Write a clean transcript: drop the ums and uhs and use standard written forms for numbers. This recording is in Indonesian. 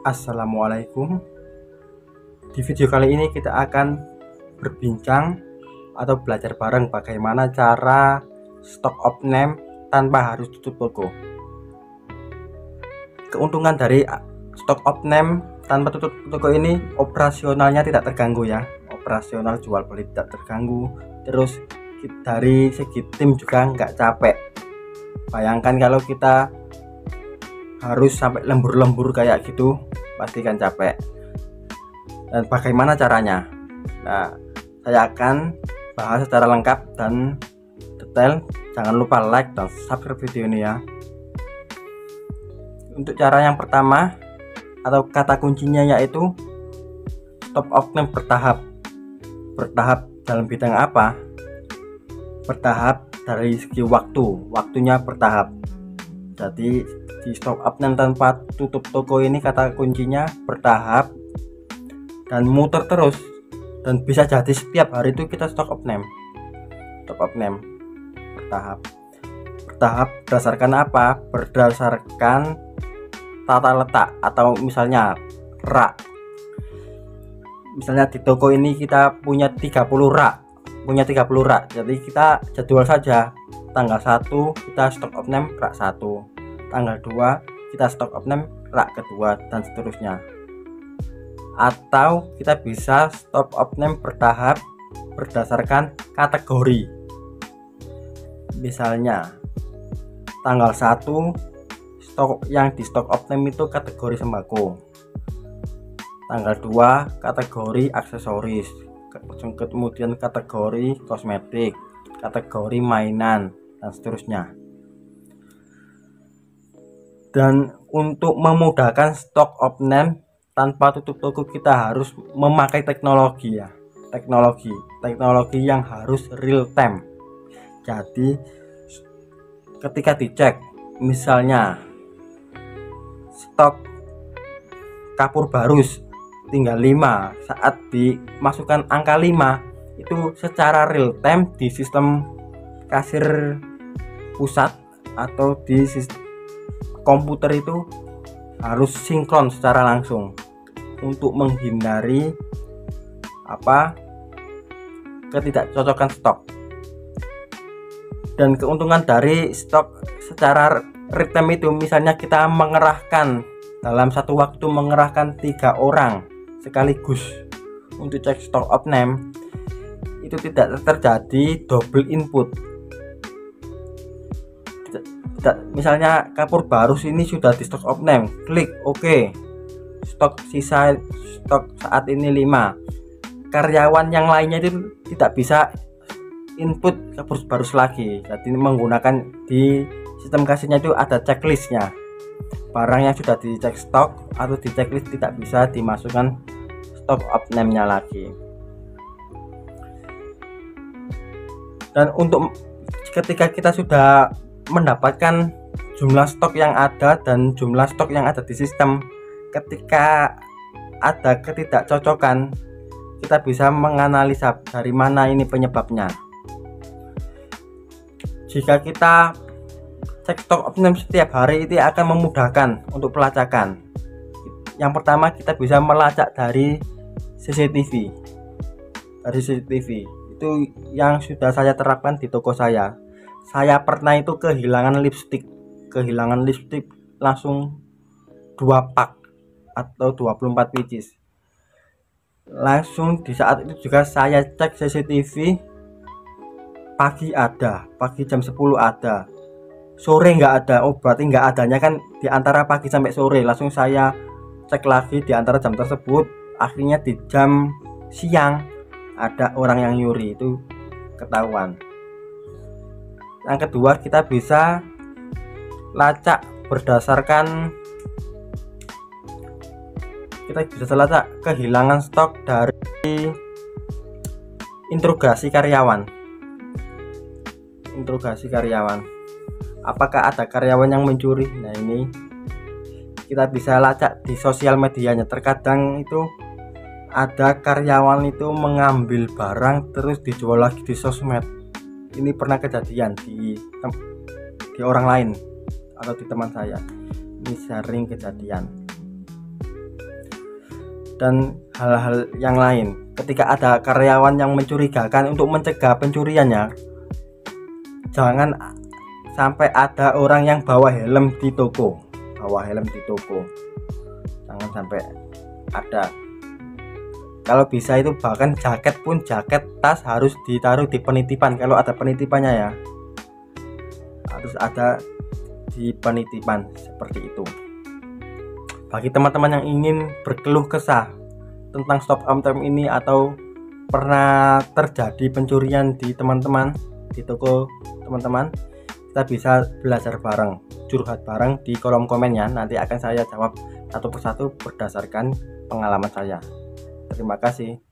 Assalamualaikum. Di video kali ini kita akan berbincang atau belajar bareng bagaimana cara stock of name tanpa harus tutup toko. Keuntungan dari stock of name tanpa tutup toko ini, operasionalnya tidak terganggu ya. Operasional jual beli tidak terganggu. Terus dari segi tim juga nggak capek. Bayangkan kalau kita harus sampai lembur-lembur kayak gitu, pasti kan capek. Dan bagaimana caranya? Nah, saya akan bahas secara lengkap dan detail. Jangan lupa like dan subscribe video ini ya. Untuk cara yang pertama atau kata kuncinya yaitu stop of name bertahap. Bertahap dalam bidang apa? Bertahap dari segi waktunya bertahap. Jadi di stock up name tanpa tutup toko ini kata kuncinya bertahap dan muter terus, dan bisa jadi setiap hari itu kita stock up name bertahap berdasarkan apa? Berdasarkan tata letak atau misalnya rak. Misalnya di toko ini kita punya 30 rak, jadi kita jadwal saja tanggal 1 kita stock of name rak 1, tanggal 2 kita stock of name rak kedua, dan seterusnya. Atau kita bisa stock of name bertahap berdasarkan kategori. Misalnya tanggal 1 stok yang di stock of name itu kategori sembako, tanggal 2 kategori aksesoris, kemudian kategori kosmetik, kategori mainan, dan seterusnya. Dan untuk memudahkan stock of name tanpa tutup toko, kita harus memakai teknologi ya. Teknologi yang harus real time. Jadi ketika dicek misalnya stok kapur barus tinggal 5, saat dimasukkan angka 5 itu secara real time di sistem kasir pusat atau di sistem komputer itu harus sinkron secara langsung untuk menghindari ketidakcocokan stok. Dan keuntungan dari stok secara real time itu, misalnya kita mengerahkan dalam satu waktu 3 orang sekaligus untuk cek stock of name, itu tidak terjadi double input. Misalnya kapur barus ini sudah di stock of name, klik OK, stok saat ini 5, karyawan yang lainnya itu tidak bisa input kapur barus lagi. Jadi menggunakan di sistem kasirnya itu ada checklistnya, barang yang sudah dicek stok atau di checklist tidak bisa dimasukkan stock of name nya lagi. Dan untuk ketika kita sudah mendapatkan jumlah stok yang ada dan jumlah stok yang ada di sistem, ketika ada ketidakcocokan, kita bisa menganalisa dari mana ini penyebabnya. Jika kita cek stok of name setiap hari, itu akan memudahkan untuk pelacakan. Yang pertama, kita bisa melacak dari CCTV. Itu yang sudah saya terapkan di toko saya. Saya pernah itu kehilangan lipstick langsung 2 pak atau 24 pieces. Langsung di saat itu juga saya cek CCTV, pagi jam 10 ada, sore nggak ada. Oh, berarti nggak adanya kan di antara pagi sampai sore. Langsung saya cek lagi di antara jam tersebut, akhirnya di jam siang ada orang yang nyuri, itu ketahuan. Yang kedua, kita bisa lacak berdasarkan kehilangan stok dari interogasi karyawan. Apakah ada karyawan yang mencuri? Nah, ini kita bisa lacak di sosial medianya. Terkadang itu ada karyawan itu mengambil barang terus dijual lagi di sosmed. Ini pernah kejadian di orang lain atau di teman saya. Ini sering kejadian. dan hal-hal yang lain. Ketika ada karyawan yang mencurigakan, untuk mencegah pencuriannya, jangan sampai ada orang yang bawa helm di toko. Jangan sampai ada. Kalau bisa itu bahkan jaket tas harus ditaruh di penitipan. Kalau ada penitipannya ya, harus ada di penitipan seperti itu. Bagi teman-teman yang ingin berkeluh kesah tentang stop on time ini, atau pernah terjadi pencurian di teman-teman, di toko teman-teman, kita bisa belajar bareng, curhat bareng di kolom komennya. Nanti akan saya jawab satu persatu berdasarkan pengalaman saya. Terima kasih.